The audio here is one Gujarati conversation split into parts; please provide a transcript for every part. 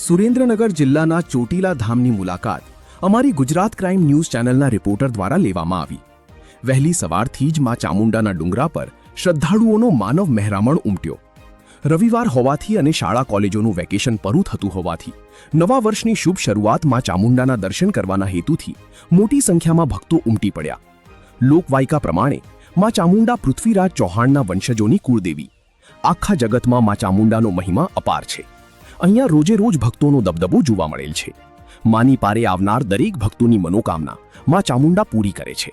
સુરેન્દ્રનગર જિલ્લાના ચોટીલા ધામની મુલાકાત અમારી ગુજરાત ક્રાઇમ ન્યૂઝ ચેનલના રિપોર્ટર દ્વારા લેવામાં આવી। વહેલી સવારથી જ માં ચામુંડાના ડુંગરા પર શ્રદ્ધાળુઓનો માનવ મહેરામણ ઉમટ્યો। રવિવાર હોવાથી અને શાળા કોલેજોનું વેકેશન પૂરું થતું હોવાથી નવા વર્ષની શુભ શરૂઆત માં ચામુંડાના દર્શન કરવાના હેતુથી મોટી સંખ્યામાં ભક્તો ઉમટી પડ્યા। લોકવાયકા પ્રમાણે માં ચામુંડા પૃથ્વીરાજ ચૌહાણના વંશજોની કુળદેવી। આખા જગતમાં માં ચામુંડાનો મહિમા અપાર છે। અહીંયા રોજે રોજ ભક્તોનો દબદબો જોવા મળેલ છે। માની પારે આવનાર દરેક ભક્તોની મનોકામના માં ચામુંડા પૂરી કરે છે।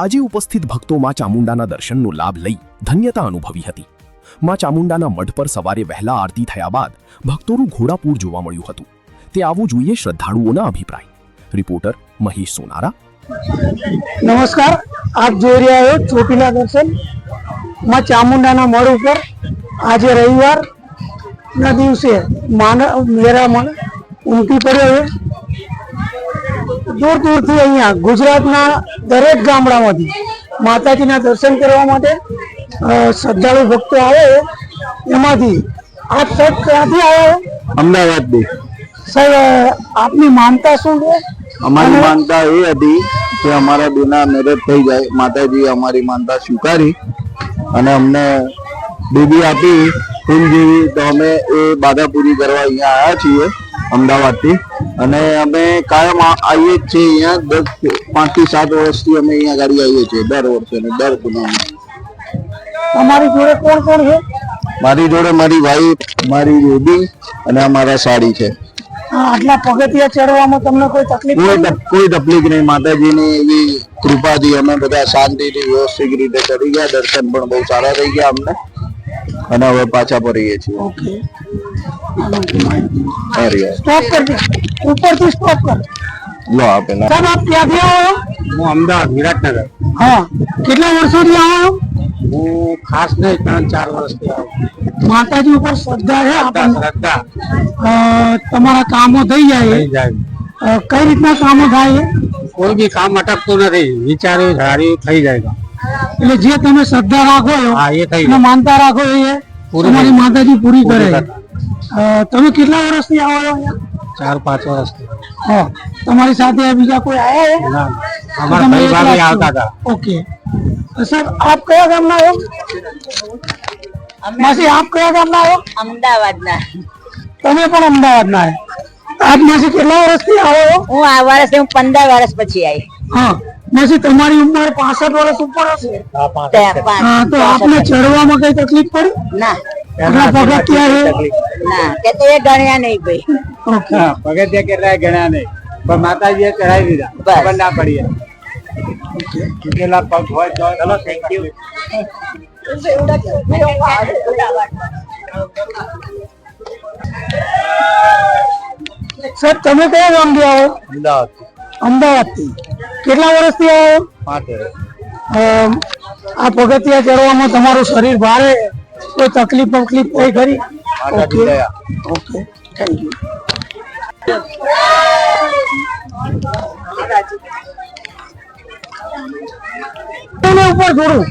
આજે ઉપસ્થિત ભક્તો માં ચામુંડાના દર્શનનો લાભ લઈ ધન્યતા અનુભવી હતી। માં ચામુંડાના મઢ પર સવારે વહેલા આરતી થયા બાદ ભક્તોનું ઘોડાપૂર જોવા મળ્યું હતું। તે આવવું જોઈએ શ્રદ્ધાળુઓના અભિપ્રાય। રિપોર્ટર મહેશ સોનારા। નમસ્કાર, આપ જોઈ રહ્યા છો ચોટીલા દર્શન। માં ચામુંડાના મઢ ઉપર આજે રવિવાર ના દિવસે માનવ મહેરામણ ઉમટી પડ્યો છે। દૂર દૂરથી અહીંયા ગુજરાતના દરેક ગામડામાંથી માતાજીના દર્શન કરવા માટે શ્રદ્ધાળુ ભક્તો આવે છે। એમાંથી આપ સાહેબ ક્યાંથી આવ્યા છો? અમદાવાદથી। સાહેબ, આપની માનતા શું છે? અમારી માનતા એ હતી કે અમારા બેના મેરેજ થઈ જાય, માતાજી અમારી માનતા સ્વીકારી અને અમને બેબી આપી ફૂલ જેવી, તો અમે એ બાધા પૂરી કરવા અહીંયા આવ્યા છીએ અમદાવાદથી। અને અમે કાયમ આવીએ જ છીએ અહીંયા। 5 થી 7 વર્ષથી અમે અહીંયા ગાડી આવીએ છીએ દર વર્ષે અને દર પૂનમે। તમારી જોડે કોણ કોણ છે? મારી જોડે મારી વાઈફ, મારી બેબી અને અમારા સાડી છે। આટલા પગથિયા ચડવામાં તમને કોઈ તકલીફ કોઈ તકલીફ નહીં। માતાજીની એવી કૃપાથી અમે બધા શાંતિથી વ્યવસ્થિત રીતે કરી ગયા। દર્શન પણ બહુ સારા થઈ ગયા અમને અને હવે પાછા ફરીએ છીએ। સ્ટોપ કર દે, ઉપરથી સ્ટોપ કર લો આ પેલા। સાહેબ, આપ ક્યાંથી આવો? હું અમદાવાદ વિરાટનગર। હા, કેટલા વર્ષોથી આવો? હું ખાસ નહીં, 3-4 વર્ષથી આવું। માતાજી ઉપર શ્રદ્ધા છે આપણને? શ્રદ્ધા। તમારા કામો થઈ જાય? કઈ રીતના કામો થાય? કોઈ બી કામ અટકતું નથી, વિચાર્યું ધાર્યું થઈ જાય। એટલે જે તમે શ્રદ્ધા રાખો અને માનતા રાખો એ તમારી માતાજી પૂરી કરે। તમે કેટલા વર્ષથી આવો છો અહીંયા? 4-5 વર્ષથી। હા, તમારી સાથે બીજા કોઈ આયા છે? ઓકે સર, આપ કયા ગામના છો? માસી, આપ કયા ગામના છો? અમદાવાદના। તમે પણ અમદાવાદના છો? આપ માસી કેટલા વર્ષથી આવો છો? હું આ વર્ષે 15 વર્ષ પછી આવી। હા માસી, તમારી ઉંમર 65 વર્ષ ઉપર હશે? તો આપને ચડવામાં કઈ તકલીફ પડી? ના, કેટલા પગથિયા છે? ના, કે તો એ ગણ્યા નહીં ભાઈ। ઓકે, પગથિયા કેટલા ગણ્યા નહીં, પણ માતાજીએ ચડાવી દીધા, ખબર ના પડી। કેટલા પગ હોય તો ચલો, થેન્ક યુ। સર, તમે કયા ગામથી આવો? અમદાવાદ। અમદાવાદથી। કેટલા વર્ષથી આવો? 5 વર્ષ। આ પગથિયા ચડવામાં તમારું શરીર ભારે, કોઈ તકલીફ કઈ ખરી? Okay okay, thank you. ઉપર થોડું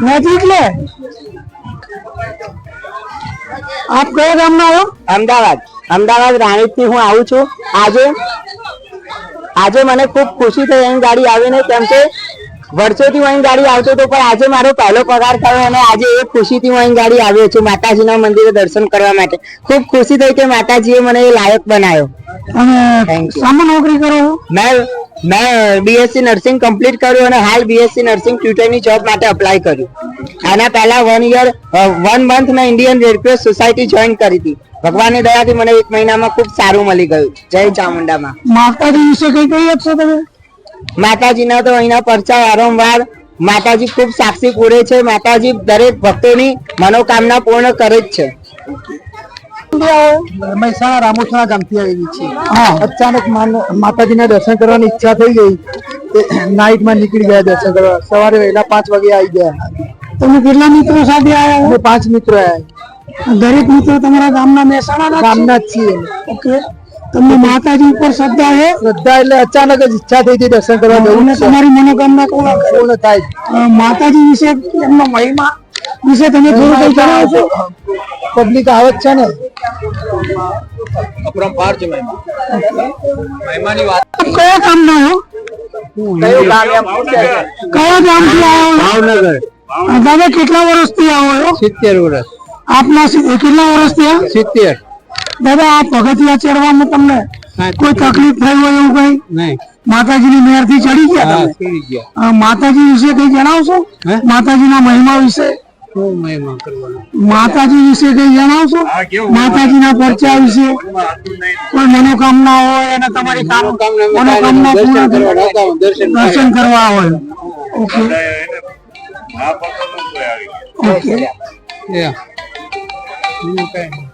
નજીક લે। આપ કયા ગામના આવો? અમદાવાદ રાણીપથી હું આવું છું। આજે મને ખૂબ ખુશી થઈ અહીં ગાડી આવીને, કેમ કે વર્ષોથી હું અહીં ગાડી આવતો હતો, પણ આજે મારો પહેલો પગાર થયો અને આજે એ ખુશીથી હું અહીં ગાડી આવ્યો છું માતાજીના મંદિરે દર્શન કરવા માટે। ખૂબ ખુશી થઈ કે માતાજીએ મને એ લાયક બનાવ્યો। અને સામા નોકરી કરો? મેં બીએસસી નર્સિંગ કમ્પ્લીટ કર્યું અને હાલ બીએસસી નર્સિંગ ટ્યુટરની જોબ માટે અપ્લાય કર્યું। આના પહેલા 1 મંથ મેં ઇન્ડિયન રેડક્રોસ સોસાયટી જોઈન કરી હતી। ભગવાનની દયાથી મને 1 મહિનામાં ખૂબ સારું મળી ગયું। જય ચામુંડામાં। માતાજી વિશે કઈ આપશો તમે? માતાજીના તો અહીંના પરચા વારંવાર, માતાજી ખૂબ સાક્ષી પૂરે છે। માતાજી દરેક ભક્તોની મનોકામના પૂર્ણ કરે જ છે। મહેસાણા રામોસણા ગામથી આવેલી છે। અચાનક માતાજીના દર્શન કરવાની ઈચ્છા થઈ ગઈ, નાઈટમાં નીકળી ગયા દર્શન કરવા। સવારે વહેલા 5 વાગે આવી ગયા। તમે કેટલા મિત્રો સાથે આવ્યા? અમે 5 મિત્રો આવ્યા। દરેક મિત્રો તમારા ગામના મહેસાણા ગામના જ છીએ। ઓકે, તમને માતાજી ઉપર શ્રદ્ધા છે? શ્રદ્ધા એટલે અચાનક જ ઈચ્છા થઈ હતી દર્શન કરવા જવું, તમારી મનોકામના પૂર્ણ થાય। માતાજી વિશે, એમનો મહિમા વિશે તમે થોડું કઈ જણાવશો? પબ્લિક આવે છે ને અપરંપાર છે મહિમા. મહિમાની વાત કયા ગામના હો? કયું ગામ એમ પૂછે છે? કયા ગામથી આવ્યો? ભાવનગર દાદા કેટલા વર્ષથી આવો છો? 70 વર્ષ આપના કેટલા વર્ષથી આ? 70 દાદા આ પગથિયા ચડવામાં તમને કોઈ તકલીફ થઈ હોય એવું કઈ? નહીં માતાજીની મહેર થી ચડી ગયા તમે? ચડી ગયા માતાજી વિશે કઈ જણાવશો? હે? માતાજીના મહિમા વિશે શું મહિમા કરવાનો માતાજી વિશે કઈ જણાવશો? માતાજીના પરચા વિશે કોઈ મનોકામના હોય અને તમારી મનોકામના પૂર્ણ થાય, દર્શન કરવા હોય. ઓકે ઓકે બીજું કઈ નહીં.